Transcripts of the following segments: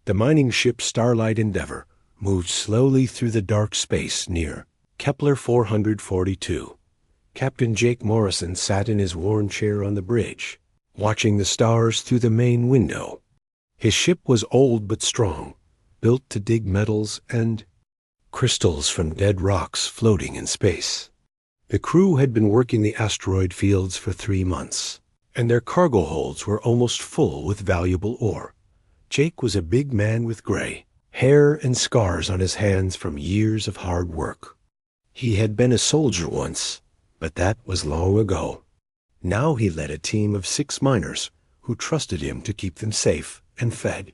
The mining ship Starlight Endeavour moved slowly through the dark space near Kepler 442. Captain Jake Morrison sat in his worn chair on the bridge, watching the stars through the main window. His ship was old but strong, built to dig metals and crystals from dead rocks floating in space. The crew had been working the asteroid fields for 3 months, and their cargo holds were almost full with valuable ore. Jake was a big man with gray hair and scars on his hands from years of hard work. He had been a soldier once, but that was long ago. Now he led a team of 6 miners who trusted him to keep them safe and fed.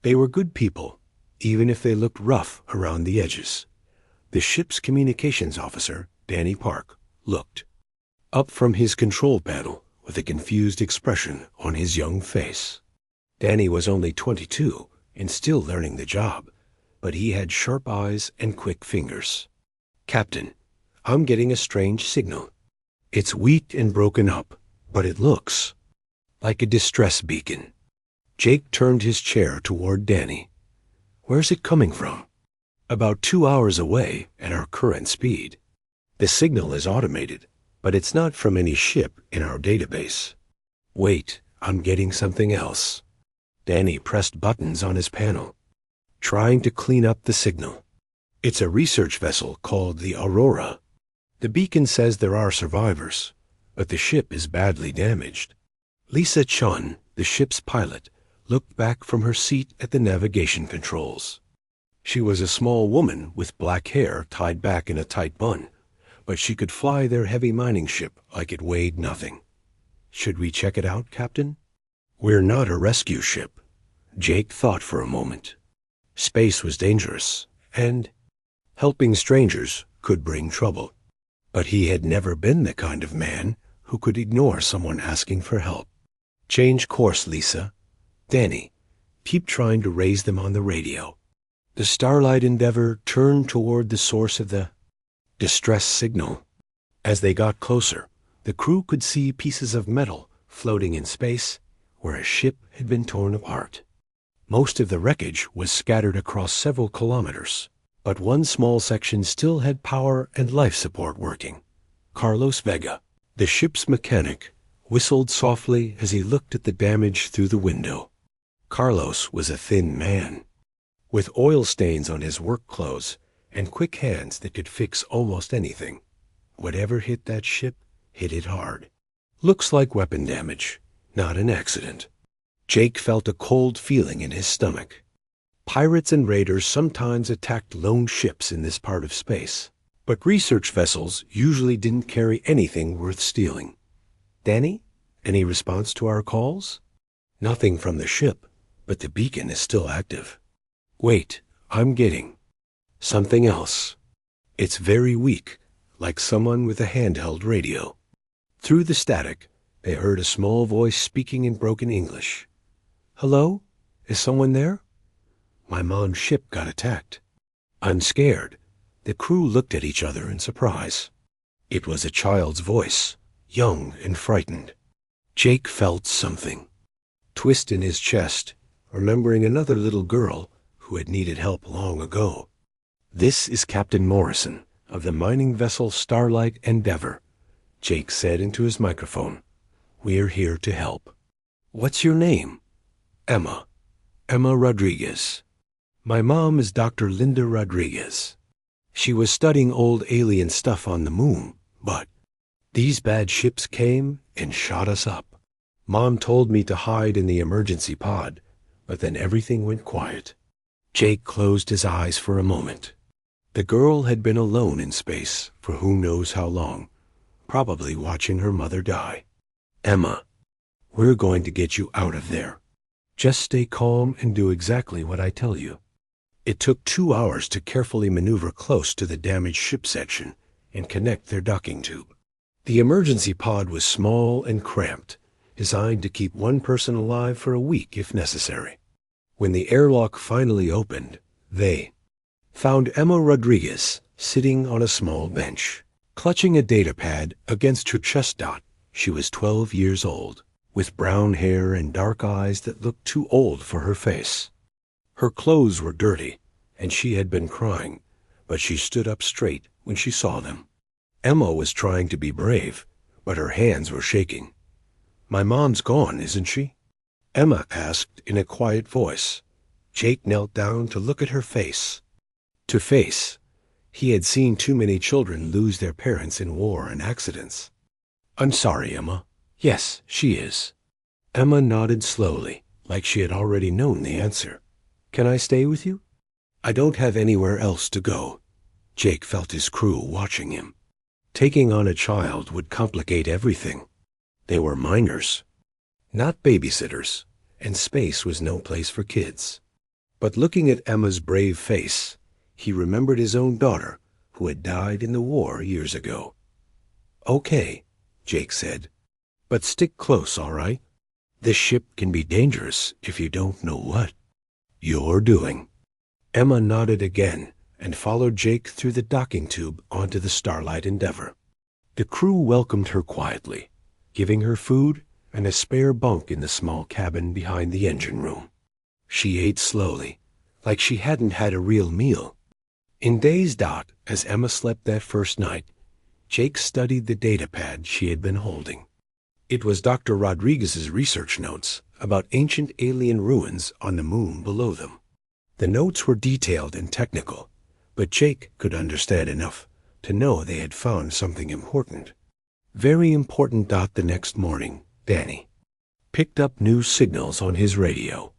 They were good people, even if they looked rough around the edges. The ship's communications officer, Danny Park, looked up from his control panel with a confused expression on his young face. Danny was only 22 and still learning the job, but he had sharp eyes and quick fingers. "Captain, I'm getting a strange signal. It's weak and broken up, but it looks like a distress beacon." Jake turned his chair toward Danny. "Where's it coming from?" "About 2 hours away at our current speed. The signal is automated, but it's not from any ship in our database." "Wait, I'm getting something else." Danny pressed buttons on his panel, trying to clean up the signal. "It's a research vessel called the Aurora. The beacon says there are survivors, but the ship is badly damaged." Lisa Chun, the ship's pilot, looked back from her seat at the navigation controls. She was a small woman with black hair tied back in a tight bun, but she could fly their heavy mining ship like it weighed nothing. "Should we check it out, Captain?" "We're not a rescue ship." Jake thought for a moment. Space was dangerous, and helping strangers could bring trouble. But he had never been the kind of man who could ignore someone asking for help. "Change course, Lisa. Danny, keep trying to raise them on the radio." The Starlight Endeavour turned toward the source of the distress signal. As they got closer, the crew could see pieces of metal floating in space where a ship had been torn apart. Most of the wreckage was scattered across several kilometers, but one small section still had power and life support working. Carlos Vega, the ship's mechanic, whistled softly as he looked at the damage through the window. Carlos was a thin man, with oil stains on his work clothes and quick hands that could fix almost anything. Whatever hit that ship, hit it hard. "Looks like weapon damage, not an accident." Jake felt a cold feeling in his stomach. Pirates and raiders sometimes attacked lone ships in this part of space, but research vessels usually didn't carry anything worth stealing. "Danny, any response to our calls?" "Nothing from the ship, but the beacon is still active." "Wait, I'm getting something else. It's very weak, like someone with a handheld radio." Through the static, they heard a small voice speaking in broken English. "Hello? Is someone there? My mom's ship got attacked. I'm scared." The crew looked at each other in surprise. It was a child's voice, young and frightened. Jake felt something twist in his chest, remembering another little girl who had needed help long ago. "This is Captain Morrison of the mining vessel Starlight Endeavour," Jake said into his microphone. "We're here to help." "What's your name?" "Emma. Emma Rodriguez. My mom is Dr. Linda Rodriguez. She was studying old alien stuff on the moon, but these bad ships came and shot us up. Mom told me to hide in the emergency pod, but then everything went quiet." Jake closed his eyes for a moment. The girl had been alone in space for who knows how long, probably watching her mother die. "Emma, we're going to get you out of there. Just stay calm and do exactly what I tell you." It took 2 hours to carefully maneuver close to the damaged ship section and connect their docking tube. The emergency pod was small and cramped, designed to keep one person alive for a week if necessary. When the airlock finally opened, they found Emma Rodriguez sitting on a small bench, clutching a data pad against her chest dot. She was 12 years old, with brown hair and dark eyes that looked too old for her face. Her clothes were dirty, and she had been crying, but she stood up straight when she saw them. Emma was trying to be brave, but her hands were shaking. "My mom's gone, isn't she?" Emma asked in a quiet voice. Jake knelt down to look at her face. To face. He had seen too many children lose their parents in war and accidents. "I'm sorry, Emma. Yes, she is." Emma nodded slowly, like she had already known the answer. "Can I stay with you?" "I don't have anywhere else to go." Jake felt his crew watching him. Taking on a child would complicate everything. They were minors, not babysitters, and space was no place for kids. But looking at Emma's brave face, he remembered his own daughter, who had died in the war years ago. "Okay," Jake said, "but stick close, all right? This ship can be dangerous if you don't know what you're doing." Emma nodded again and followed Jake through the docking tube onto the Starlight Endeavor. The crew welcomed her quietly, giving her food and a spare bunk in the small cabin behind the engine room. She ate slowly, like she hadn't had a real meal. In days dot, as Emma slept that first night, Jake studied the datapad she had been holding. It was Dr. Rodriguez's research notes about ancient alien ruins on the moon below them. The notes were detailed and technical, but Jake could understand enough to know they had found something important. Very important. The next morning, Danny picked up new signals on his radio.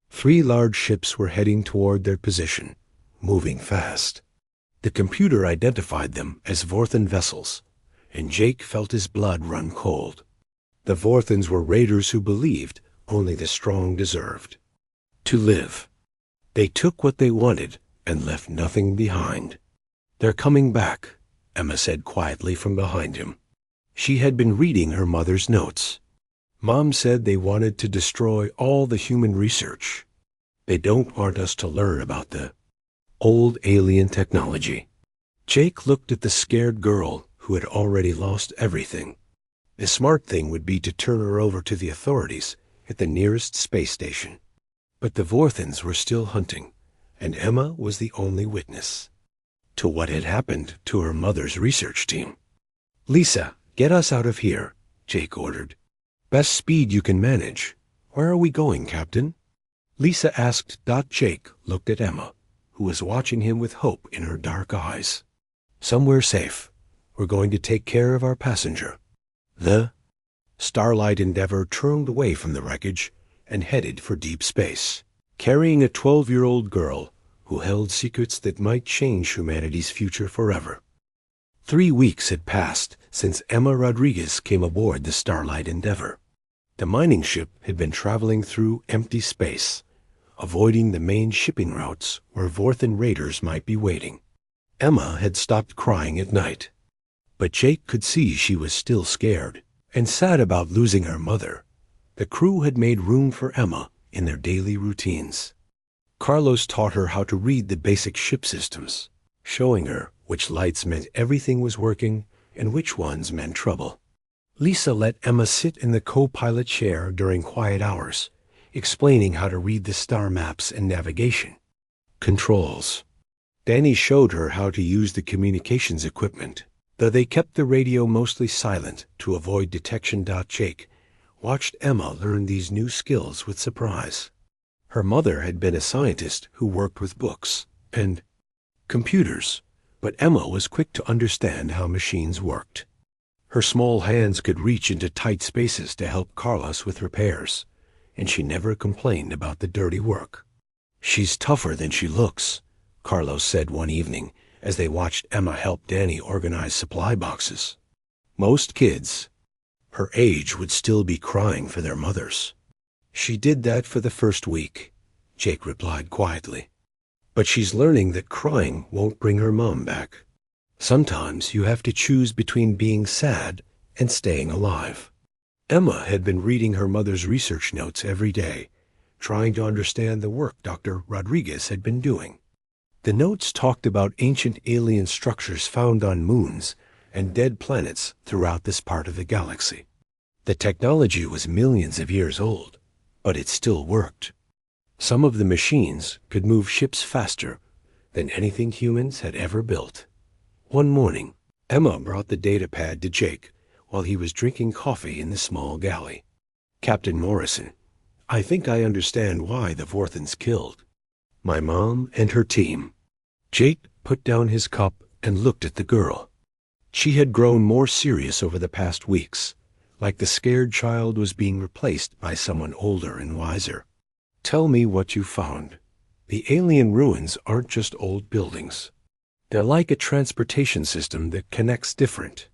3 large ships were heading toward their position, moving fast. The computer identified them as Vorthan vessels, and Jake felt his blood run cold. The Vorthans were raiders who believed only the strong deserved to live. They took what they wanted and left nothing behind. "They're coming back," Emma said quietly from behind him. She had been reading her mother's notes. "Mom said they wanted to destroy all the human research. They don't want us to learn about the old alien technology." Jake looked at the scared girl who had already lost everything. The smart thing would be to turn her over to the authorities at the nearest space station. But the Vorthans were still hunting, and Emma was the only witness to what had happened to her mother's research team. "Lisa, get us out of here," Jake ordered. "Best speed you can manage. Where are we going, Captain?" Lisa asked. Jake looked at Emma, who was watching him with hope in her dark eyes. "Somewhere safe. We're going to take care of our passenger." The Starlight Endeavor turned away from the wreckage and headed for deep space, carrying a 12-year-old girl who held secrets that might change humanity's future forever. 3 weeks had passed since Emma Rodriguez came aboard the Starlight Endeavor. The mining ship had been traveling through empty space, avoiding the main shipping routes where Vorthan raiders might be waiting. Emma had stopped crying at night, but Jake could see she was still scared and sad about losing her mother. The crew had made room for Emma in their daily routines. Carlos taught her how to read the basic ship systems, showing her which lights meant everything was working and which ones meant trouble. Lisa let Emma sit in the co-pilot chair during quiet hours, explaining how to read the star maps and navigation controls. Danny showed her how to use the communications equipment, though they kept the radio mostly silent to avoid detection. Jake watched Emma learn these new skills with surprise. Her mother had been a scientist who worked with books and computers, but Emma was quick to understand how machines worked. Her small hands could reach into tight spaces to help Carlos with repairs, and she never complained about the dirty work. "She's tougher than she looks," Carlos said one evening as they watched Emma help Danny organize supply boxes. "Most kids her age would still be crying for their mothers." "She did that for the first week," Jake replied quietly. "But she's learning that crying won't bring her mom back. Sometimes you have to choose between being sad and staying alive." Emma had been reading her mother's research notes every day, trying to understand the work Dr. Rodriguez had been doing. The notes talked about ancient alien structures found on moons and dead planets throughout this part of the galaxy. The technology was millions of years old, but it still worked. Some of the machines could move ships faster than anything humans had ever built. One morning, Emma brought the datapad to Jake while he was drinking coffee in the small galley. "Captain Morrison, I think I understand why the Vorthons killed my mom and her team." Jake put down his cup and looked at the girl. She had grown more serious over the past weeks, like the scared child was being replaced by someone older and wiser. "Tell me what you found. The alien ruins aren't just old buildings. They're like a transportation system that connects different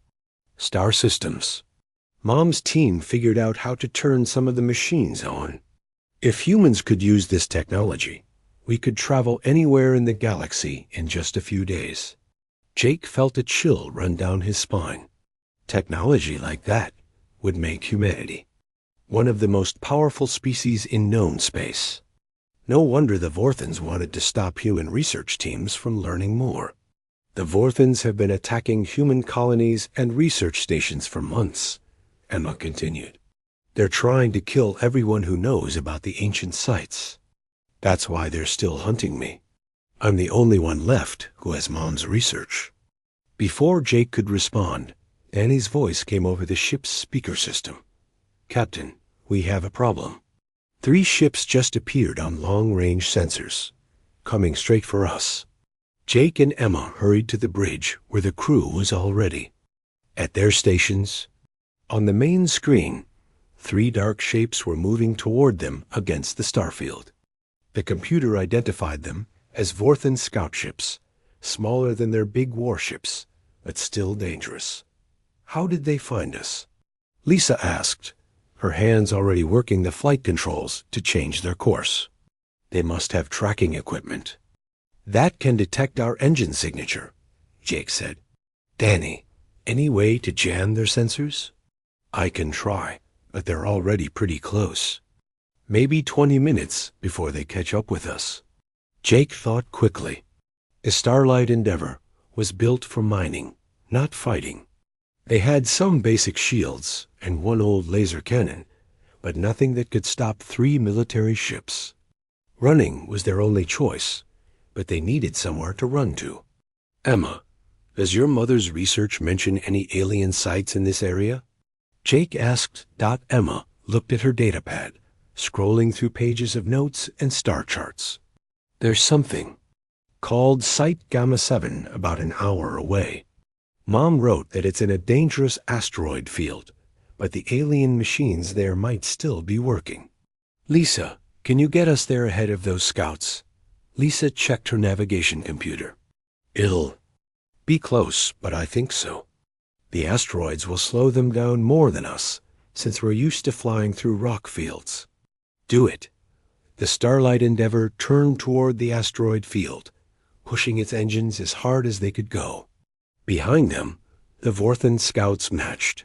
star systems. Mom's team figured out how to turn some of the machines on. If humans could use this technology, we could travel anywhere in the galaxy in just a few days." Jake felt a chill run down his spine. Technology like that would make humanity one of the most powerful species in known space. No wonder the Vorthons wanted to stop human research teams from learning more. The Vorthons have been attacking human colonies and research stations for months, Emma continued. They're trying to kill everyone who knows about the ancient sites. That's why they're still hunting me. I'm the only one left who has Mom's research. Before Jake could respond, Danny's voice came over the ship's speaker system. "Captain, we have a problem. 3 ships just appeared on long-range sensors, coming straight for us." Jake and Emma hurried to the bridge where the crew was already. At their stations, on the main screen, 3 dark shapes were moving toward them against the starfield. The computer identified them as Vorthon scout ships, smaller than their big warships, but still dangerous. "How did they find us?" Lisa asked, her hands already working the flight controls to change their course. "They must have tracking equipment. That can detect our engine signature," Jake said. "Danny, any way to jam their sensors?" "I can try, but they're already pretty close. Maybe 20 minutes before they catch up with us." Jake thought quickly. The Starlight Endeavor was built for mining, not fighting. They had some basic shields and 1 old laser cannon, but nothing that could stop 3 military ships. Running was their only choice, but they needed somewhere to run to. "Emma, does your mother's research mention any alien sites in this area?" Jake asked. Emma looked at her datapad, scrolling through pages of notes and star charts. "There's something called Site Gamma 7 about an hour away. Mom wrote that it's in a dangerous asteroid field, but the alien machines there might still be working." "Lisa, can you get us there ahead of those scouts?" Lisa checked her navigation computer. "It'll be close, but I think so. The asteroids will slow them down more than us, since we're used to flying through rock fields." "Do it." The Starlight Endeavor turned toward the asteroid field, pushing its engines as hard as they could go. Behind them, the Vorthon scouts matched.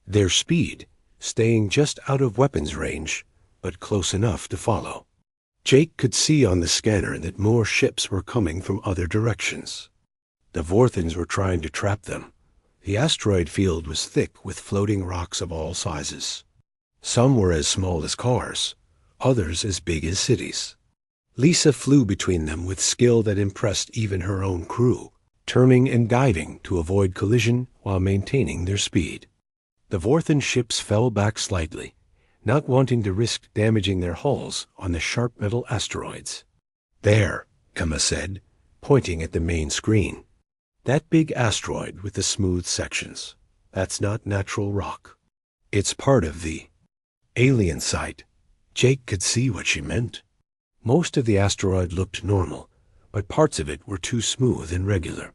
Their speed, staying just out of weapons range, but close enough to follow. Jake could see on the scanner that more ships were coming from other directions. The Vorthons were trying to trap them. The asteroid field was thick with floating rocks of all sizes. Some were as small as cars, others as big as cities. Lisa flew between them with skill that impressed even her own crew, turning and diving to avoid collision while maintaining their speed. The Vorthon ships fell back slightly, not wanting to risk damaging their hulls on the sharp metal asteroids. "There," Emma said, pointing at the main screen. "That big asteroid with the smooth sections. That's not natural rock. It's part of the alien site." Jake could see what she meant. Most of the asteroid looked normal, but parts of it were too smooth and regular.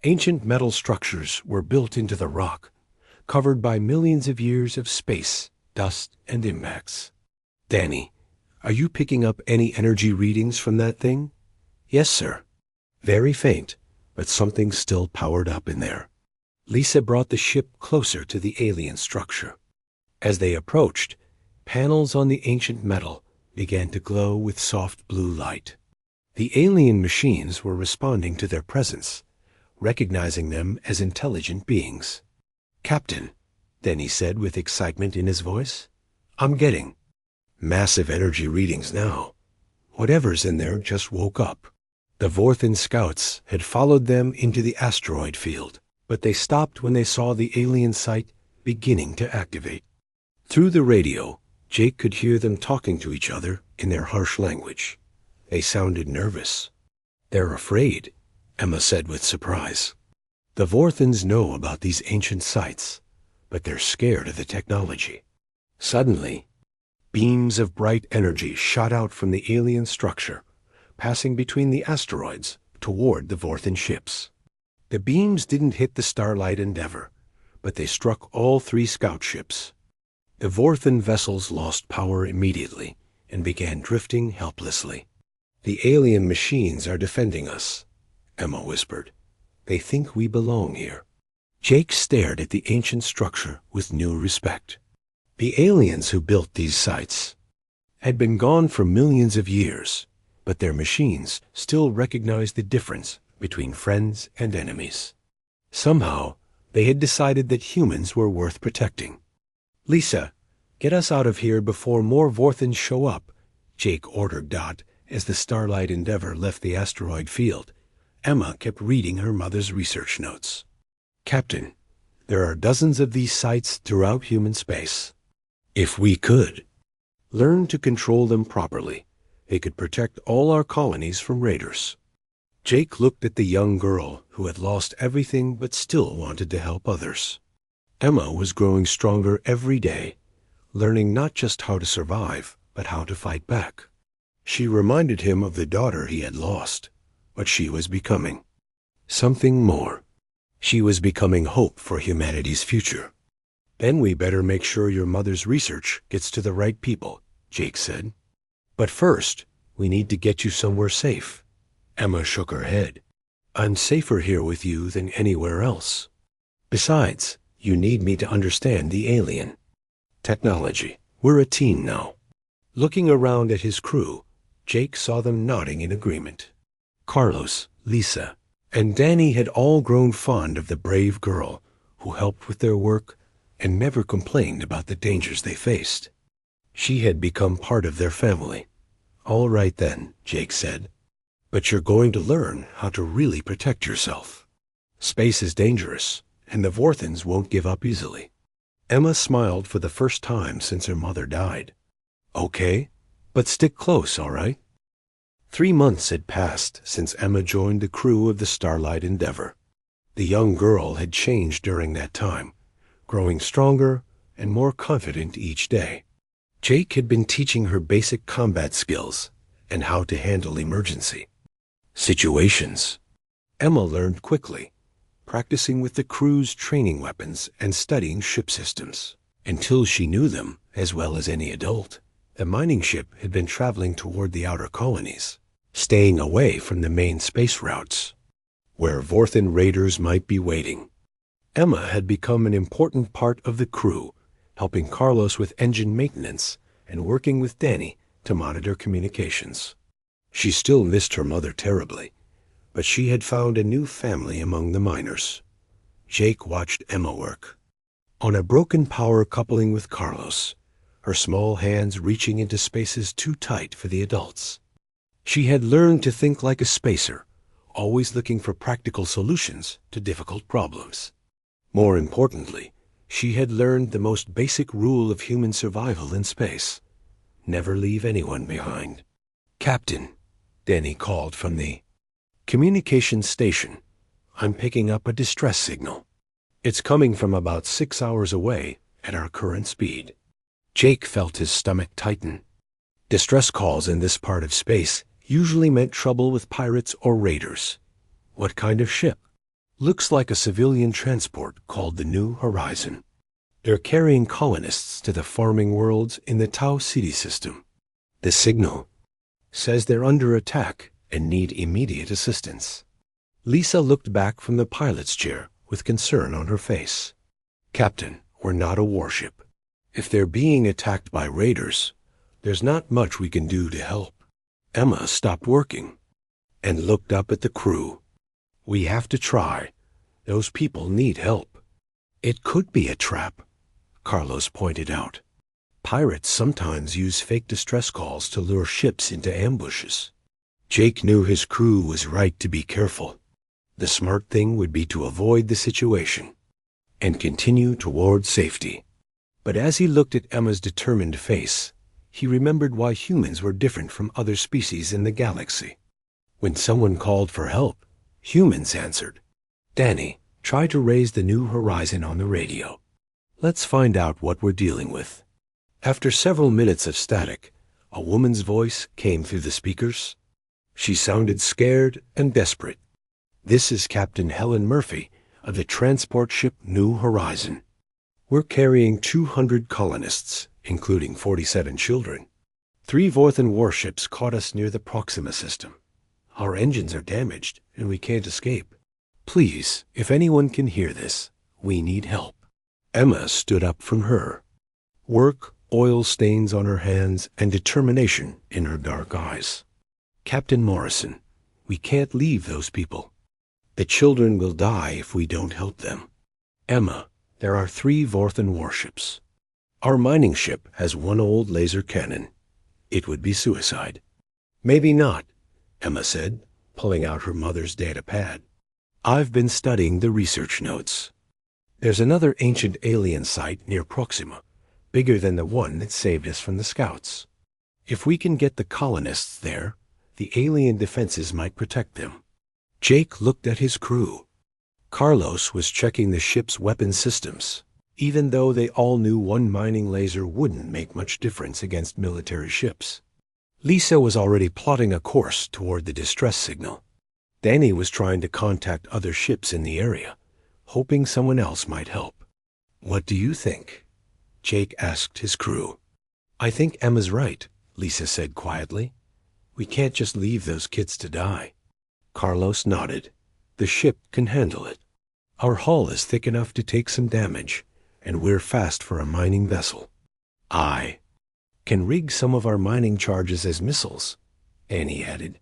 Ancient metal structures were built into the rock, covered by millions of years of space, dust, and impacts. "Danny, are you picking up any energy readings from that thing?" "Yes, sir. Very faint, but something still powered up in there." Lisa brought the ship closer to the alien structure. As they approached, panels on the ancient metal began to glow with soft blue light. The alien machines were responding to their presence, recognizing them as intelligent beings. "Captain," Denny said with excitement in his voice, "I'm getting massive energy readings now. Whatever's in there just woke up. The Vorthan scouts had followed them into the asteroid field, but they stopped when they saw the alien site beginning to activate. Through the radio, Jake could hear them talking to each other in their harsh language. They sounded nervous. "They're afraid," Emma said with surprise. "The Vorthans know about these ancient sites, but they're scared of the technology." Suddenly, beams of bright energy shot out from the alien structure, passing between the asteroids toward the Vorthan ships. The beams didn't hit the Starlight Endeavor, but they struck all 3 scout ships. The Vorthan vessels lost power immediately and began drifting helplessly. "The alien machines are defending us," Emma whispered. "They think we belong here." Jake stared at the ancient structure with new respect. The aliens who built these sites had been gone for millions of years, but their machines still recognized the difference between friends and enemies. Somehow, they had decided that humans were worth protecting. "Lisa, get us out of here before more Vorthans show up," Jake ordered Dot as the Starlight Endeavor left the asteroid field. Emma kept reading her mother's research notes. "Captain, there are dozens of these sites throughout human space. If we could learn to control them properly, they could protect all our colonies from raiders." Jake looked at the young girl who had lost everything but still wanted to help others. Emma was growing stronger every day, learning not just how to survive, but how to fight back. She reminded him of the daughter he had lost, but she was becoming something more. She was becoming hope for humanity's future. "Then we better make sure your mother's research gets to the right people," Jake said. "But first, we need to get you somewhere safe." Emma shook her head. "I'm safer here with you than anywhere else. Besides, you need me to understand the alien technology. We're a team now." Looking around at his crew, Jake saw them nodding in agreement. Carlos, Lisa, and Danny had all grown fond of the brave girl who helped with their work and never complained about the dangers they faced. She had become part of their family. "All right then," Jake said. "But you're going to learn how to really protect yourself. Space is dangerous, and the Vorthans won't give up easily." Emma smiled for the first time since her mother died. "Okay, but stick close, all right?" 3 months had passed since Emma joined the crew of the Starlight Endeavor. The young girl had changed during that time, growing stronger and more confident each day. Jake had been teaching her basic combat skills and how to handle emergency situations. Emma learned quickly, practicing with the crew's training weapons and studying ship systems. Until she knew them as well as any adult, the mining ship had been traveling toward the outer colonies, staying away from the main space routes, where Vorthan raiders might be waiting. Emma had become an important part of the crew, helping Carlos with engine maintenance and working with Danny to monitor communications. She still missed her mother terribly, but she had found a new family among the miners. Jake watched Emma work on a broken power coupling with Carlos, her small hands reaching into spaces too tight for the adults. She had learned to think like a spacer, always looking for practical solutions to difficult problems. More importantly, she had learned the most basic rule of human survival in space: never leave anyone behind. "Captain," Danny called from the communications station, "I'm picking up a distress signal. It's coming from about 6 hours away at our current speed." Jake felt his stomach tighten. Distress calls in this part of space usually meant trouble with pirates or raiders. What kind of ship? "Looks like a civilian transport called the New Horizon. They're carrying colonists to the farming worlds in the Tau City system. The signal says they're under attack and need immediate assistance." Lisa looked back from the pilot's chair with concern on her face. "Captain, we're not a warship. If they're being attacked by raiders, there's not much we can do to help." Emma stopped working and looked up at the crew. "We have to try. Those people need help." "It could be a trap," Carlos pointed out. Pirates sometimes use fake distress calls to lure ships into ambushes. Jake knew his crew was right to be careful. The smart thing would be to avoid the situation and continue toward safety. But as he looked at Emma's determined face, he remembered why humans were different from other species in the galaxy. When someone called for help, humans answered. "Danny, try to raise the New Horizon on the radio. Let's find out what we're dealing with." After several minutes of static, a woman's voice came through the speakers. She sounded scared and desperate. "This is Captain Helen Murphy of the transport ship New Horizon. We're carrying 200 colonists, including 47 children. 3 Vorthan warships caught us near the Proxima system. Our engines are damaged, and we can't escape. Please, if anyone can hear this, we need help." Emma stood up from her. Work, oil stains on her hands, and determination in her dark eyes. "Captain Morrison, we can't leave those people. The children will die if we don't help them. Emma, there are 3 Vorthan warships. Our mining ship has 1 old laser cannon. It would be suicide." "Maybe not," Emma said, pulling out her mother's data pad. "I've been studying the research notes. There's another ancient alien site near Proxima, bigger than the one that saved us from the scouts. If we can get the colonists there, the alien defenses might protect them." Jake looked at his crew. Carlos was checking the ship's weapon systems, even though they all knew 1 mining laser wouldn't make much difference against military ships. Lisa was already plotting a course toward the distress signal. Danny was trying to contact other ships in the area, hoping someone else might help. "What do you think?" Jake asked his crew. "I think Emma's right," Lisa said quietly. "We can't just leave those kids to die." Carlos nodded. "The ship can handle it. Our hull is thick enough to take some damage, and we're fast for a mining vessel." "I can rig some of our mining charges as missiles," Annie added.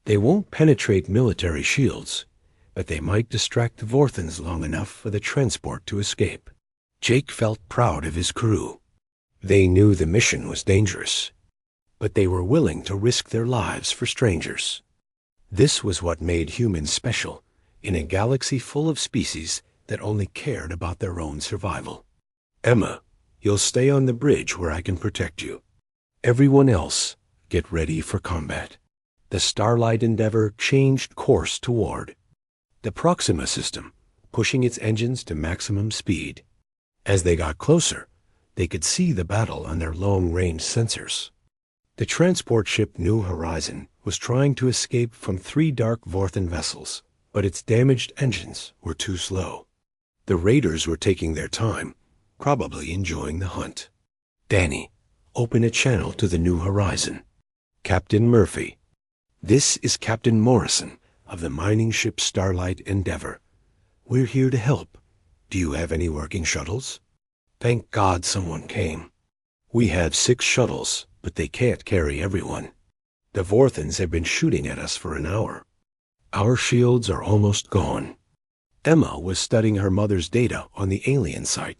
"They won't penetrate military shields, but they might distract the Vorthans long enough for the transport to escape." Jake felt proud of his crew. They knew the mission was dangerous, but they were willing to risk their lives for strangers. This was what made humans special in a galaxy full of species that only cared about their own survival. "Emma, you'll stay on the bridge where I can protect you. Everyone else, get ready for combat." The Starlight Endeavor changed course toward the Proxima system, pushing its engines to maximum speed. As they got closer, they could see the battle on their long-range sensors. The transport ship New Horizon was trying to escape from 3 dark Vorthan vessels, but its damaged engines were too slow. The raiders were taking their time, probably enjoying the hunt. "Danny, open a channel to the New Horizon." "Captain Murphy, this is Captain Morrison of the mining ship Starlight Endeavor. We're here to help. Do you have any working shuttles?" "Thank God someone came. We have 6 shuttles, but they can't carry everyone. The Vorthans have been shooting at us for an hour. Our shields are almost gone." Emma was studying her mother's data on the alien site.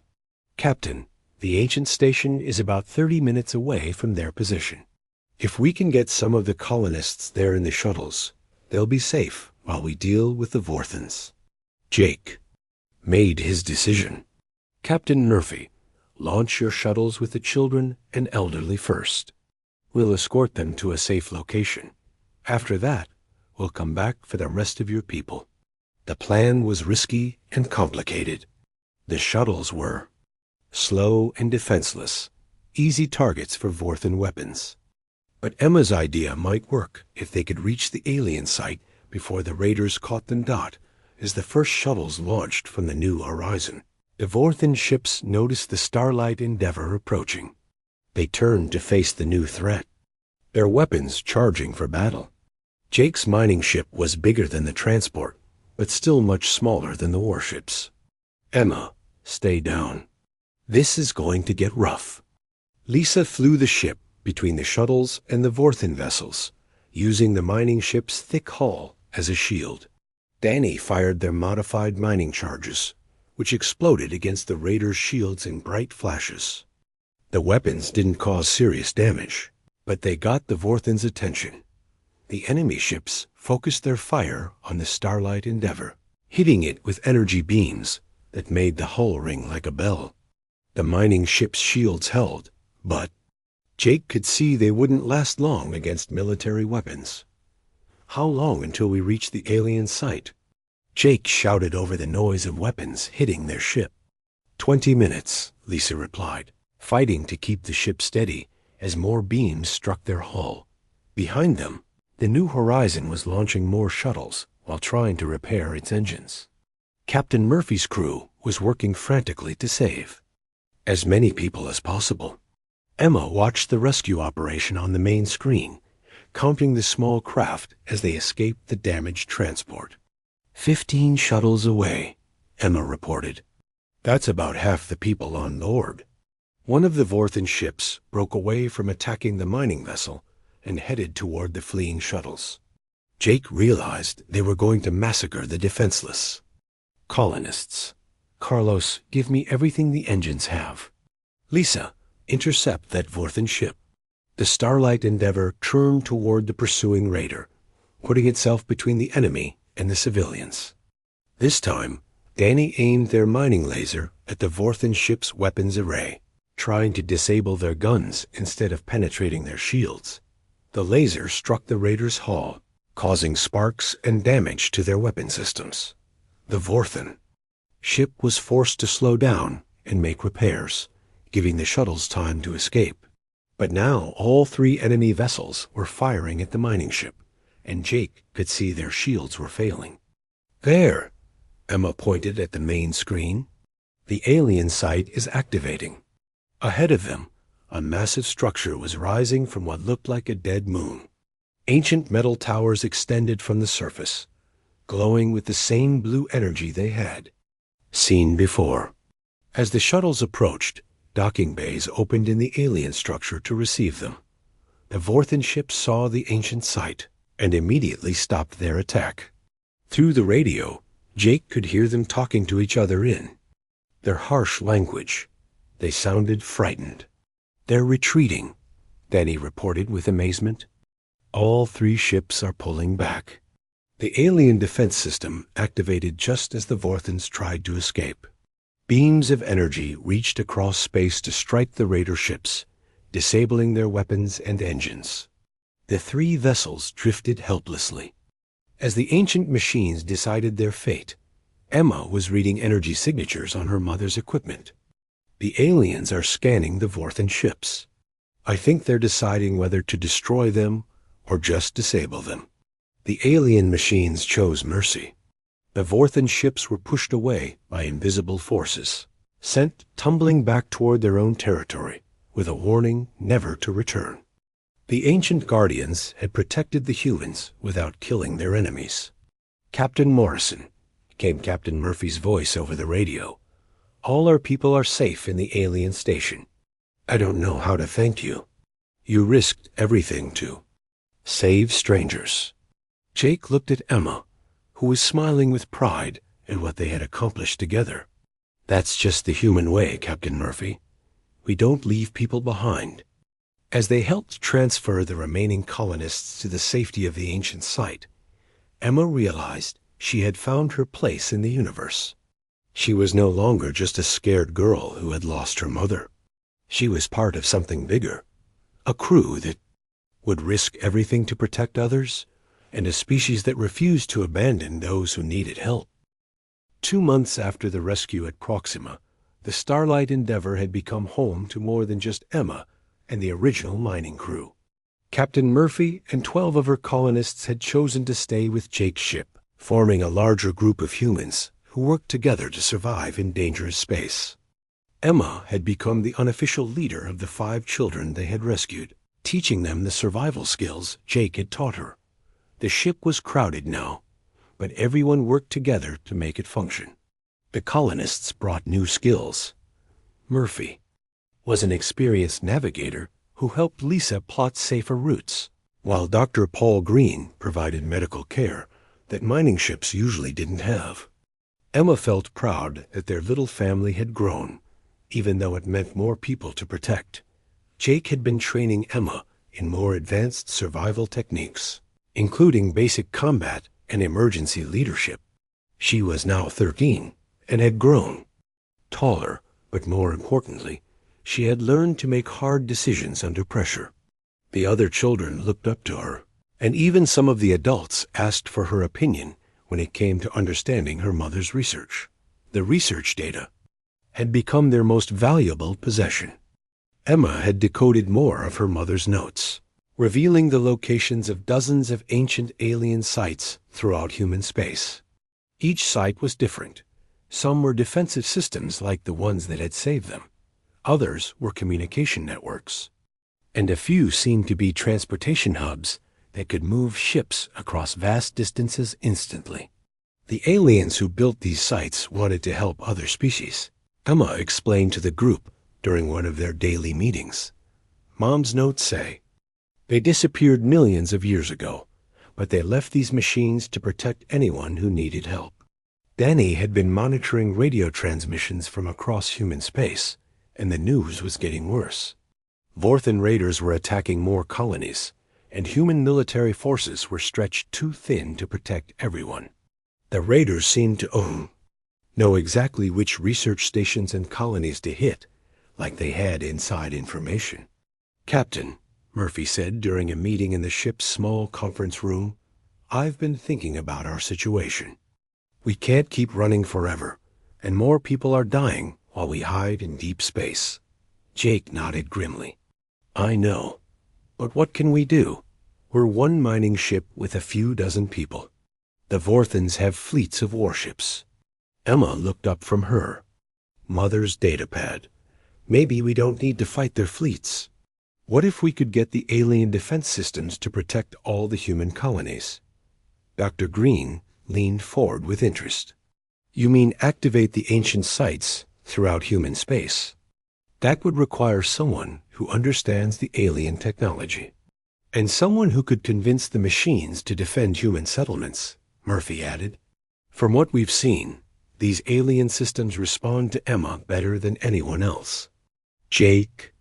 "Captain, the ancient station is about 30 minutes away from their position. If we can get some of the colonists there in the shuttles, they'll be safe while we deal with the Vorthans." Jake made his decision. "Captain Murphy, launch your shuttles with the children and elderly first. We'll escort them to a safe location. After that, we'll come back for the rest of your people." The plan was risky and complicated. The shuttles were slow and defenseless, easy targets for Vorthan weapons. But Emma's idea might work if they could reach the alien site before the raiders caught them. As the first shuttles launched from the New Horizon, the Vorthan ships noticed the Starlight Endeavor approaching. They turned to face the new threat, their weapons charging for battle. Jake's mining ship was bigger than the transport, but still much smaller than the warships. "Emma, stay down. This is going to get rough." Lisa flew the ship between the shuttles and the Vorthan vessels, using the mining ship's thick hull as a shield. Danny fired their modified mining charges, which exploded against the raiders' shields in bright flashes. The weapons didn't cause serious damage, but they got the Vorthen's attention. The enemy ships focused their fire on the Starlight Endeavor, hitting it with energy beams that made the hull ring like a bell. The mining ship's shields held, but Jake could see they wouldn't last long against military weapons. How long until we reach the alien site? Jake shouted over the noise of weapons hitting their ship. 20 minutes, Lisa replied, fighting to keep the ship steady as more beams struck their hull. Behind them, the New Horizon was launching more shuttles while trying to repair its engines. Captain Murphy's crew was working frantically to save as many people as possible. Emma watched the rescue operation on the main screen, counting the small craft as they escaped the damaged transport. 15 shuttles away, Emma reported. That's about half the people on board. One of the Vorthen ships broke away from attacking the mining vessel and headed toward the fleeing shuttles. Jake realized they were going to massacre the defenseless. Colonists. Carlos, give me everything the engines have. Lisa, intercept that Vorthen ship. The Starlight Endeavor turned toward the pursuing raider, putting itself between the enemy and the civilians. This time, Danny aimed their mining laser at the Vorthen ship's weapons array, trying to disable their guns instead of penetrating their shields. The laser struck the raiders' hull, causing sparks and damage to their weapon systems. The Vorthen ship was forced to slow down and make repairs, giving the shuttles time to escape. But now all 3 enemy vessels were firing at the mining ship, and Jake could see their shields were failing. There, Emma pointed at the main screen. The alien site is activating. Ahead of them, a massive structure was rising from what looked like a dead moon. Ancient metal towers extended from the surface, glowing with the same blue energy they had seen before. As the shuttles approached, docking bays opened in the alien structure to receive them. The Vorthen ship saw the ancient site and immediately stopped their attack. Through the radio, Jake could hear them talking to each other in their harsh language. They sounded frightened. They're retreating, Danny reported with amazement. All 3 ships are pulling back. The alien defense system activated just as the Vorthens tried to escape. Beams of energy reached across space to strike the raider ships, disabling their weapons and engines. The 3 vessels drifted helplessly. As the ancient machines decided their fate, Emma was reading energy signatures on her mother's equipment. The aliens are scanning the Vorthen ships. I think they're deciding whether to destroy them or just disable them. The alien machines chose mercy. The Vorthen ships were pushed away by invisible forces, sent tumbling back toward their own territory, with a warning never to return. The ancient guardians had protected the humans without killing their enemies. Captain Morrison, came Captain Murphy's voice over the radio. All our people are safe in the alien station. I don't know how to thank you. You risked everything to save strangers. Jake looked at Emma, who was smiling with pride at what they had accomplished together. That's just the human way, Captain Murphy. We don't leave people behind. As they helped transfer the remaining colonists to the safety of the ancient site, Emma realized she had found her place in the universe. She was no longer just a scared girl who had lost her mother. She was part of something bigger, a crew that would risk everything to protect others, and a species that refused to abandon those who needed help. 2 months after the rescue at Proxima, the Starlight Endeavor had become home to more than just Emma and the original mining crew. Captain Murphy and 12 of her colonists had chosen to stay with Jake's ship, forming a larger group of humans who worked together to survive in dangerous space. Emma had become the unofficial leader of the 5 children they had rescued, teaching them the survival skills Jake had taught her. The ship was crowded now, but everyone worked together to make it function. The colonists brought new skills. Murphy was an experienced navigator who helped Lisa plot safer routes, while Dr. Paul Green provided medical care that mining ships usually didn't have. Emma felt proud that their little family had grown, even though it meant more people to protect. Jake had been training Emma in more advanced survival techniques, including basic combat and emergency leadership. She was now 13 and had grown taller, but more importantly, she had learned to make hard decisions under pressure. The other children looked up to her, and even some of the adults asked for her opinion when it came to understanding her mother's research. The research data had become their most valuable possession. Emma had decoded more of her mother's notes, revealing the locations of dozens of ancient alien sites throughout human space. Each site was different. Some were defensive systems like the ones that had saved them. Others were communication networks. And a few seemed to be transportation hubs that could move ships across vast distances instantly. The aliens who built these sites wanted to help other species. Emma explained to the group during one of their daily meetings. Mom's notes say, "They disappeared millions of years ago, but they left these machines to protect anyone who needed help." Danny had been monitoring radio transmissions from across human space, and the news was getting worse. Vorthan raiders were attacking more colonies, and human military forces were stretched too thin to protect everyone. The raiders seemed to know exactly which research stations and colonies to hit, like they had inside information. "Captain," Murphy said during a meeting in the ship's small conference room, "I've been thinking about our situation. We can't keep running forever, and more people are dying while we hide in deep space." Jake nodded grimly. "I know. But what can we do? We're one mining ship with a few dozen people. The Vorthans have fleets of warships." Emma looked up from her mother's datapad. "Maybe we don't need to fight their fleets. What if we could get the alien defense systems to protect all the human colonies?" Dr. Green leaned forward with interest. "You mean activate the ancient sites throughout human space? That would require someone who understands the alien technology. And someone who could convince the machines to defend human settlements," Murphy added. "From what we've seen, these alien systems respond to Emma better than anyone else." Jake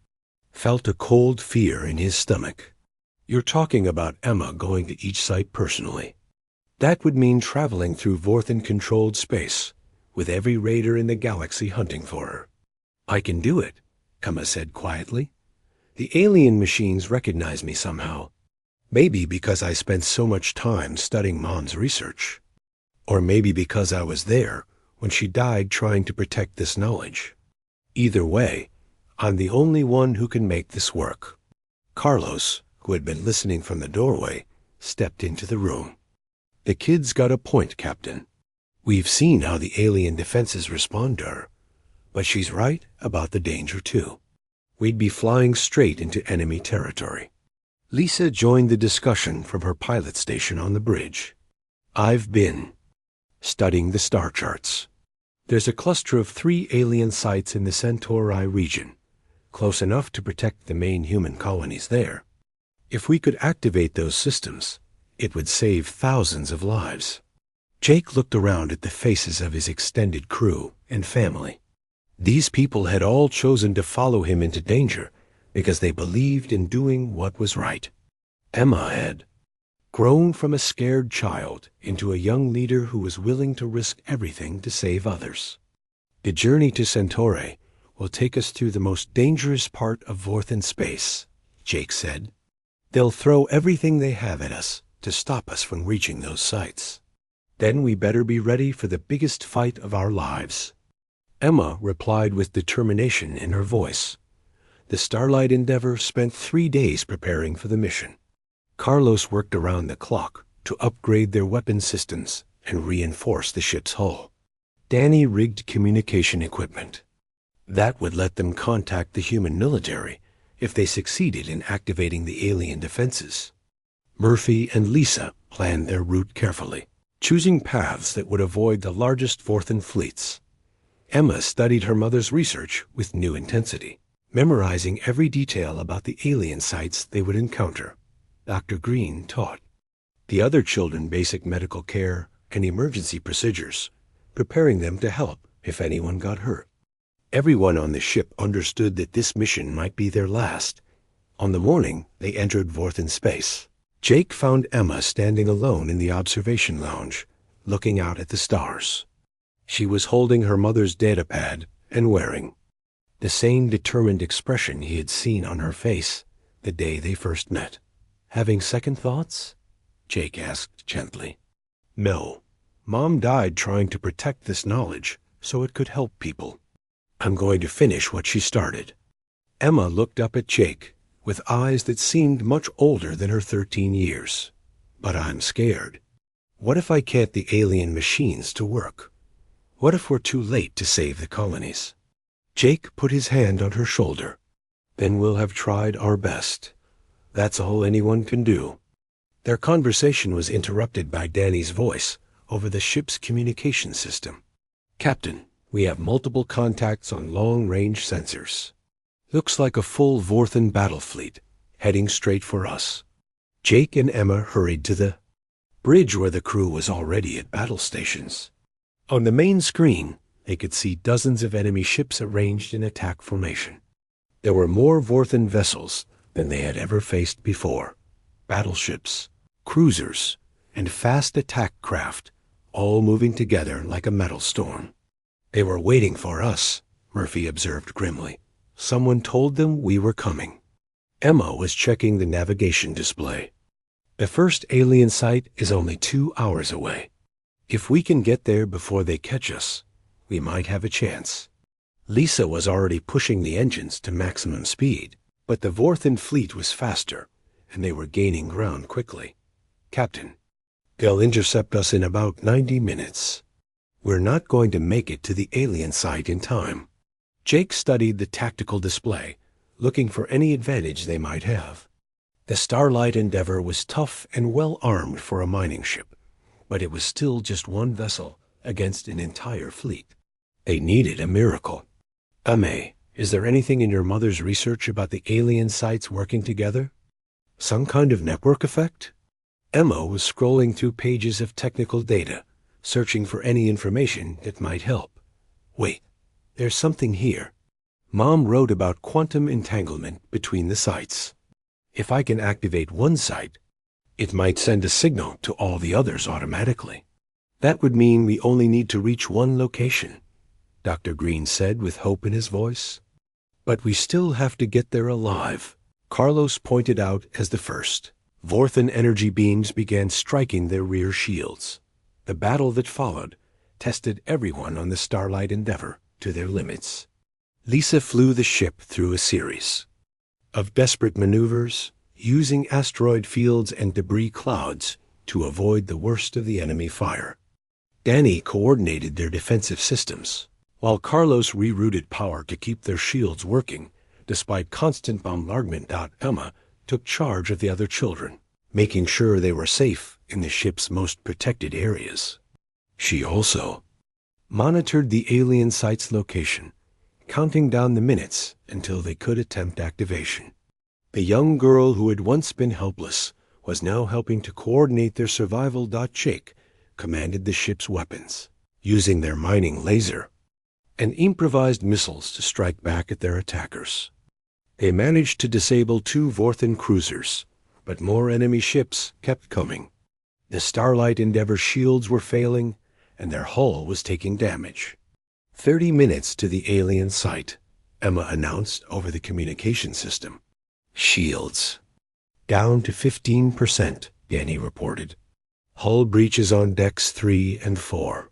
felt a cold fear in his stomach. "You're talking about Emma going to each site personally. That would mean traveling through Vorthan-controlled space, with every raider in the galaxy hunting for her." "I can do it," Emma said quietly. "The alien machines recognize me somehow. Maybe because I spent so much time studying Mom's research. Or maybe because I was there when she died trying to protect this knowledge. Either way, I'm the only one who can make this work." Carlos, who had been listening from the doorway, stepped into the room. "The kid's got a point, Captain. We've seen how the alien defenses respond to her, but she's right about the danger too. We'd be flying straight into enemy territory." Lisa joined the discussion from her pilot station on the bridge. "I've been studying the star charts. There's a cluster of 3 alien sites in the Centauri region, close enough to protect the main human colonies there. If we could activate those systems, it would save thousands of lives." Jake looked around at the faces of his extended crew and family. These people had all chosen to follow him into danger because they believed in doing what was right. Emma had grown from a scared child into a young leader who was willing to risk everything to save others. "The journey to Centauri will take us through the most dangerous part of Vorthan space," Jake said. "They'll throw everything they have at us to stop us from reaching those sites. Then we better be ready for the biggest fight of our lives." Emma replied with determination in her voice. The Starlight Endeavor spent 3 days preparing for the mission. Carlos worked around the clock to upgrade their weapon systems and reinforce the ship's hull. Danny rigged communication equipment. That would let them contact the human military if they succeeded in activating the alien defenses. Murphy and Lisa planned their route carefully, choosing paths that would avoid the largest Vorthan fleets. Emma studied her mother's research with new intensity, memorizing every detail about the alien sites they would encounter. Dr. Green taught the other children basic medical care and emergency procedures, preparing them to help if anyone got hurt. Everyone on the ship understood that this mission might be their last. On the morning, they entered Vorthen space. Jake found Emma standing alone in the observation lounge, looking out at the stars. She was holding her mother's datapad and wearing the same determined expression he had seen on her face the day they first met. "Having second thoughts?" Jake asked gently. "No. Mom died trying to protect this knowledge so it could help people. I'm going to finish what she started." Emma looked up at Jake with eyes that seemed much older than her 13 years. "But I'm scared. What if I can't the alien machines to work? What if we're too late to save the colonies?" Jake put his hand on her shoulder. "Then we'll have tried our best. That's all anyone can do." Their conversation was interrupted by Danny's voice over the ship's communication system. "Captain, we have multiple contacts on long-range sensors. Looks like a full Vorthen battle fleet, heading straight for us." Jake and Emma hurried to the bridge where the crew was already at battle stations. On the main screen, they could see dozens of enemy ships arranged in attack formation. There were more Vorthen vessels than they had ever faced before. Battleships, cruisers, and fast attack craft, all moving together like a metal storm. "They were waiting for us," Murphy observed grimly. "Someone told them we were coming." Emma was checking the navigation display. "The first alien site is only 2 hours away. If we can get there before they catch us, we might have a chance." Lisa was already pushing the engines to maximum speed, but the Vorthen fleet was faster, and they were gaining ground quickly. "Captain, they'll intercept us in about 90 minutes. We're not going to make it to the alien site in time." Jake studied the tactical display, looking for any advantage they might have. The Starlight Endeavor was tough and well armed for a mining ship, but it was still just one vessel against an entire fleet. They needed a miracle. "Ame, is there anything in your mother's research about the alien sites working together? Some kind of network effect?" Emma was scrolling through pages of technical data, searching for any information that might help. "Wait, there's something here. Mom wrote about quantum entanglement between the sites. If I can activate one site, it might send a signal to all the others automatically. That would mean we only need to reach one location," Dr. Green said with hope in his voice. "But we still have to get there alive," Carlos pointed out as the first. Vorthen energy beams began striking their rear shields. The battle that followed tested everyone on the Starlight Endeavor to their limits. Lisa flew the ship through a series of desperate maneuvers, using asteroid fields and debris clouds to avoid the worst of the enemy fire. Danny coordinated their defensive systems, while Carlos rerouted power to keep their shields working, despite constant bombardment. Emma took charge of the other children, making sure they were safe in the ship's most protected areas. She also monitored the alien site's location, counting down the minutes until they could attempt activation. The young girl who had once been helpless was now helping to coordinate their survival. Jake commanded the ship's weapons, using their mining laser and improvised missiles to strike back at their attackers. They managed to disable 2 Vorthen cruisers, but more enemy ships kept coming. The Starlight Endeavor shields were failing, and their hull was taking damage. 30 minutes to the alien site, Emma announced over the communication system. "Shields down to 15%, Danny reported. "Hull breaches on decks 3 and 4.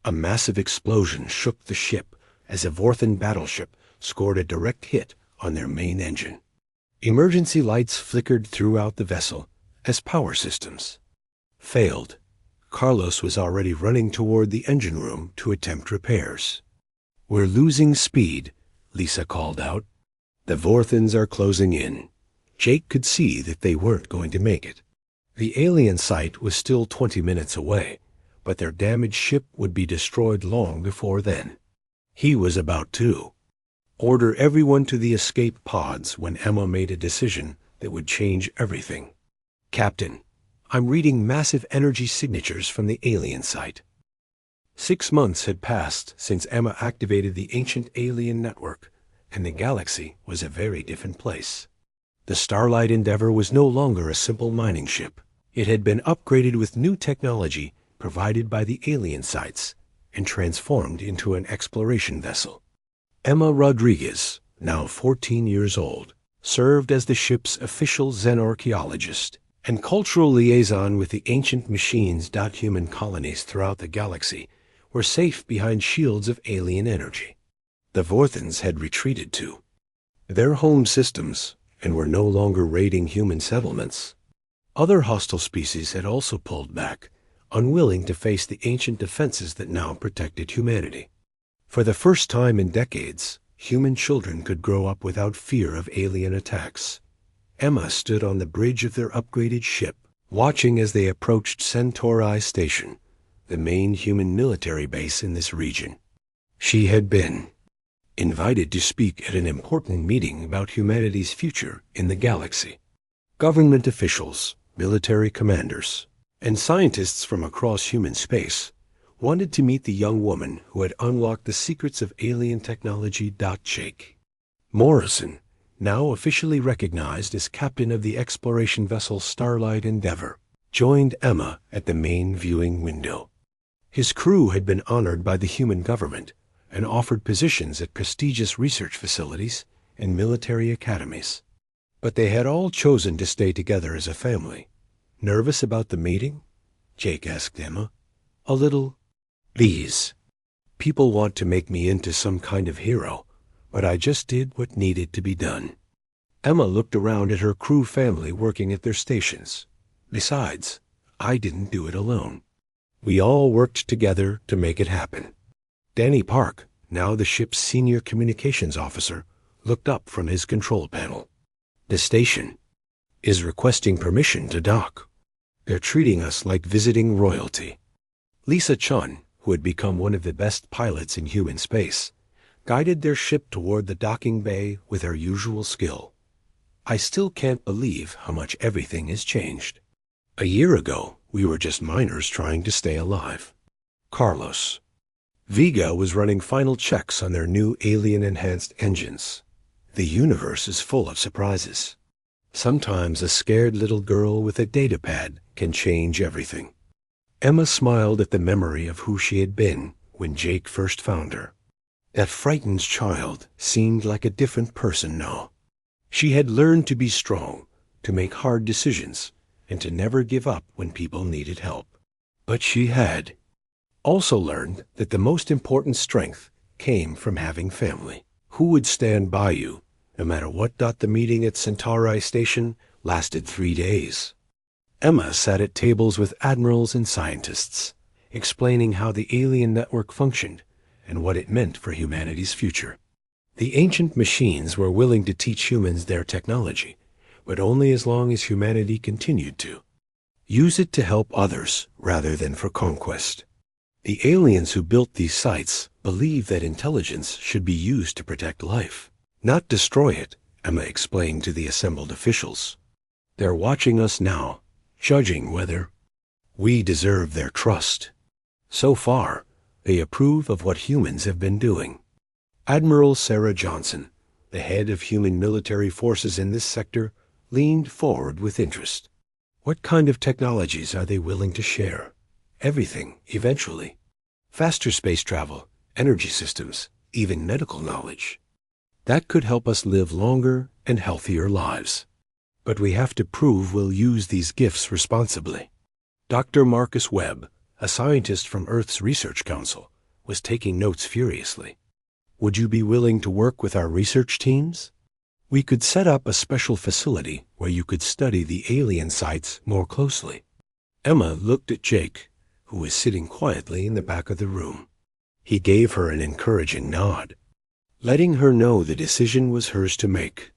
A massive explosion shook the ship as a Vorthen battleship scored a direct hit on their main engine. Emergency lights flickered throughout the vessel as power systems failed. Carlos was already running toward the engine room to attempt repairs. "We're losing speed," Lisa called out. "The Vorthens are closing in." Jake could see that they weren't going to make it. The alien site was still 20 minutes away, but their damaged ship would be destroyed long before then. He was about to order everyone to the escape pods when Emma made a decision that would change everything. "Captain, I'm reading massive energy signatures from the alien site." 6 months had passed since Emma activated the ancient alien network, and the galaxy was a very different place. The Starlight Endeavor was no longer a simple mining ship. It had been upgraded with new technology provided by the alien sites and transformed into an exploration vessel. Emma Rodriguez, now 14 years old, served as the ship's official xenarchaeologist and cultural liaison with the ancient machines. Human colonies throughout the galaxy were safe behind shields of alien energy. The Vorthans had retreated to their home systems and were no longer raiding human settlements. Other hostile species had also pulled back, unwilling to face the ancient defenses that now protected humanity. For the first time in decades, human children could grow up without fear of alien attacks. Emma stood on the bridge of their upgraded ship, watching as they approached Centauri Station, the main human military base in this region. She had been invited to speak at an important meeting about humanity's future in the galaxy. Government officials, military commanders, and scientists from across human space wanted to meet the young woman who had unlocked the secrets of alien technology. Jake Morrison, now officially recognized as captain of the exploration vessel Starlight Endeavor, joined Emma at the main viewing window. His crew had been honored by the human government and offered positions at prestigious research facilities and military academies. But they had all chosen to stay together as a family. Nervous about the meeting? Jake asked Emma. A little. These people want to make me into some kind of hero, but I just did what needed to be done. Emma looked around at her crew family working at their stations. Besides, I didn't do it alone. We all worked together to make it happen. Danny Park, now the ship's senior communications officer, looked up from his control panel. The station is requesting permission to dock. They're treating us like visiting royalty. Lisa Chun, who had become one of the best pilots in human space, guided their ship toward the docking bay with her usual skill. I still can't believe how much everything has changed. A year ago, we were just miners trying to stay alive. Carlos. Vega was running final checks on their new alien-enhanced engines. The universe is full of surprises. Sometimes a scared little girl with a datapad can change everything. Emma smiled at the memory of who she had been when Jake first found her. That frightened child seemed like a different person now. She had learned to be strong, to make hard decisions, and to never give up when people needed help. But she had also learned that the most important strength came from having family, who would stand by you, no matter what. The meeting at Centauri Station lasted 3 days. Emma sat at tables with admirals and scientists, explaining how the alien network functioned and what it meant for humanity's future. The ancient machines were willing to teach humans their technology, but only as long as humanity continued to use it to help others rather than for conquest. The aliens who built these sites believed that intelligence should be used to protect life, not destroy it, Emma explained to the assembled officials. They're watching us now, judging whether we deserve their trust. So far, they approve of what humans have been doing. Admiral Sarah Johnson, the head of human military forces in this sector, leaned forward with interest. What kind of technologies are they willing to share? Everything, eventually. Faster space travel, energy systems, even medical knowledge. That could help us live longer and healthier lives. But we have to prove we'll use these gifts responsibly. Dr. Marcus Webb, a scientist from Earth's Research Council, was taking notes furiously. Would you be willing to work with our research teams? We could set up a special facility where you could study the alien sites more closely. Emma looked at Jake, who was sitting quietly in the back of the room. He gave her an encouraging nod, letting her know the decision was hers to make.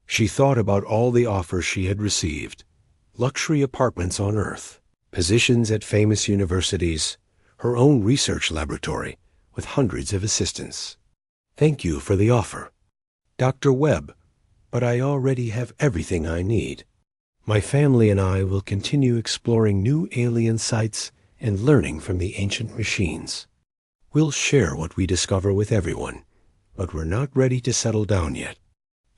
She thought about all the offers she had received: luxury apartments on Earth, positions at famous universities, her own research laboratory with hundreds of assistants. Thank you for the offer, Dr. Webb, but I already have everything I need. My family and I will continue exploring new alien sites and learning from the ancient machines. We'll share what we discover with everyone, but we're not ready to settle down yet."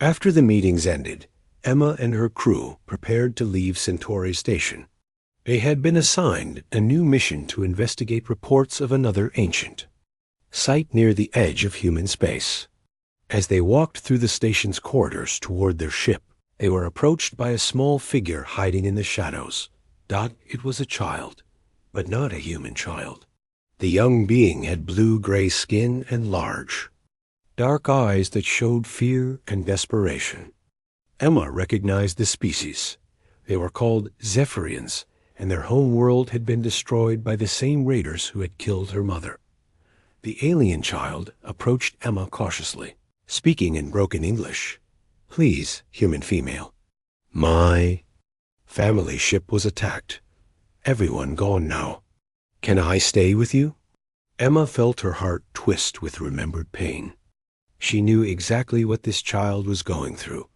After the meetings ended, Emma and her crew prepared to leave Centauri Station. They had been assigned a new mission to investigate reports of another ancient site near the edge of human space. As they walked through the station's corridors toward their ship, they were approached by a small figure hiding in the shadows. It was a child, but not a human child. The young being had blue-gray skin and large, dark eyes that showed fear and desperation. Emma recognized the species. They were called Zephyrians, and their home world had been destroyed by the same raiders who had killed her mother. The alien child approached Emma cautiously, speaking in broken English. "Please, human female. My family ship was attacked. Everyone gone now. Can I stay with you?" Emma felt her heart twist with remembered pain. She knew exactly what this child was going through: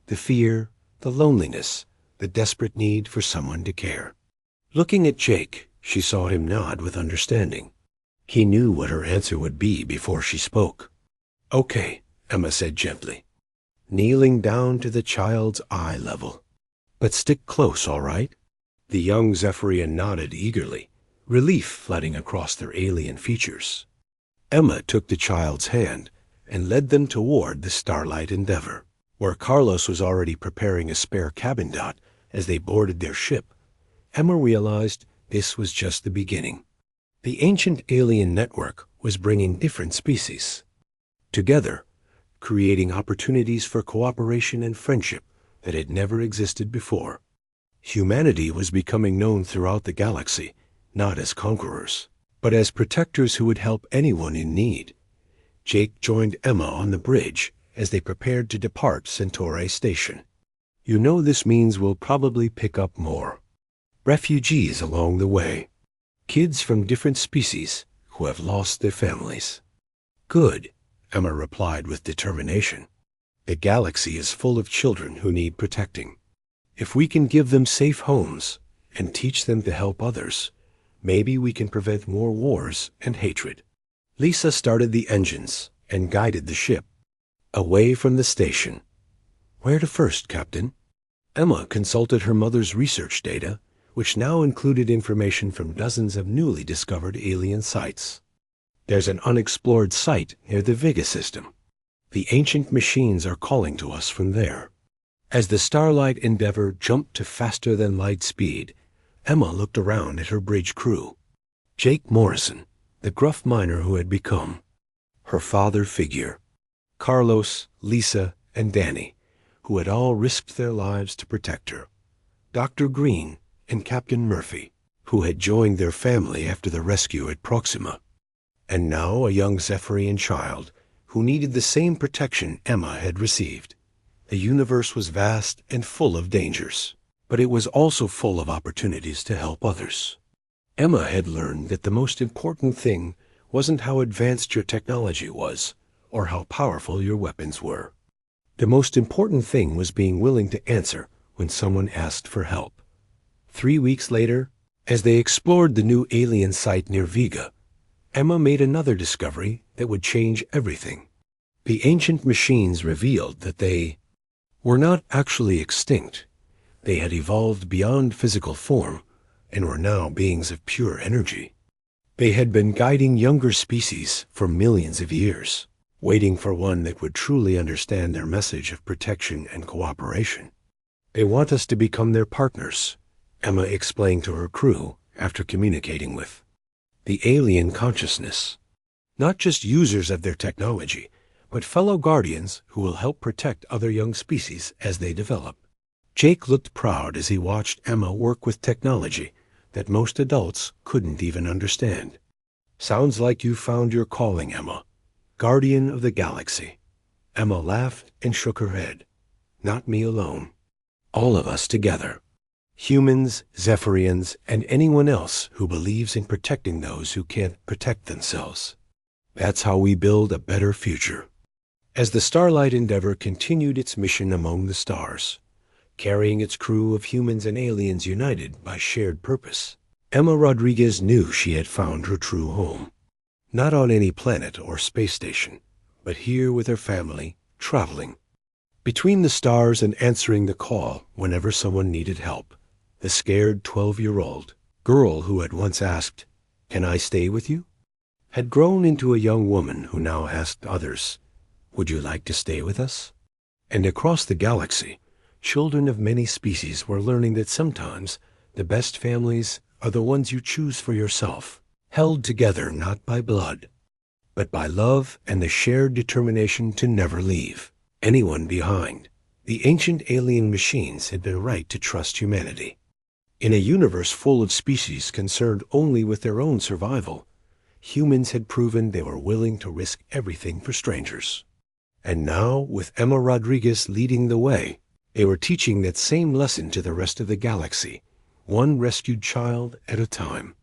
the fear, the loneliness, the desperate need for someone to care. Looking at Jake, she saw him nod with understanding. He knew what her answer would be before she spoke. "Okay," Emma said gently, kneeling down to the child's eye level. "But stick close, all right?" The young Zephyrian nodded eagerly, relief flooding across their alien features. Emma took the child's hand and led them toward the Starlight Endeavor, where Carlos was already preparing a spare cabin dot as they boarded their ship. Emma realized this was just the beginning. The ancient alien network was bringing different species together, creating opportunities for cooperation and friendship that had never existed before. Humanity was becoming known throughout the galaxy, not as conquerors, but as protectors who would help anyone in need. Jake joined Emma on the bridge as they prepared to depart Centauri Station. "You know this means we'll probably pick up more refugees along the way. Kids from different species who have lost their families." "Good," Emma replied with determination. "The galaxy is full of children who need protecting. If we can give them safe homes and teach them to help others, maybe we can prevent more wars and hatred." Lisa started the engines and guided the ship away from the station. "Where to first, Captain?" Emma consulted her mother's research data, which now included information from dozens of newly discovered alien sites. "There's an unexplored site near the Vega system. The ancient machines are calling to us from there." As the Starlight Endeavor jumped to faster-than-light speed, Emma looked around at her bridge crew. Jake Morrison, the gruff miner who had become her father figure; Carlos, Lisa, and Danny, who had all risked their lives to protect her; Dr. Green and Captain Murphy, who had joined their family after the rescue at Proxima; and now a young Zephyrian child who needed the same protection Emma had received. The universe was vast and full of dangers, but it was also full of opportunities to help others. Emma had learned that the most important thing wasn't how advanced your technology was, or how powerful your weapons were. The most important thing was being willing to answer when someone asked for help. 3 weeks later, as they explored the new alien site near Vega, Emma made another discovery that would change everything. The ancient machines revealed that they were not actually extinct. They had evolved beyond physical form and were now beings of pure energy. They had been guiding younger species for millions of years, waiting for one that would truly understand their message of protection and cooperation. "They want us to become their partners," Emma explained to her crew after communicating with the alien consciousness. "Not just users of their technology, but fellow guardians who will help protect other young species as they develop." Jake looked proud as he watched Emma work with technology that most adults couldn't even understand. "Sounds like you found your calling, Emma. Guardian of the galaxy." Emma laughed and shook her head. "Not me alone. All of us together. Humans, Zephyrians, and anyone else who believes in protecting those who can't protect themselves. That's how we build a better future." As the Starlight Endeavor continued its mission among the stars, carrying its crew of humans and aliens united by shared purpose, Emma Rodriguez knew she had found her true home. Not on any planet or space station, but here with her family, traveling. Between the stars and answering the call whenever someone needed help, the scared 12-year-old girl who had once asked, "Can I stay with you?" had grown into a young woman who now asked others, "Would you like to stay with us?" And across the galaxy, children of many species were learning that sometimes the best families are the ones you choose for yourself, held together not by blood, but by love and the shared determination to never leave anyone behind. The ancient alien machines had been right to trust humanity. In a universe full of species concerned only with their own survival, humans had proven they were willing to risk everything for strangers. And now, with Emma Rodriguez leading the way, they were teaching that same lesson to the rest of the galaxy, one rescued child at a time.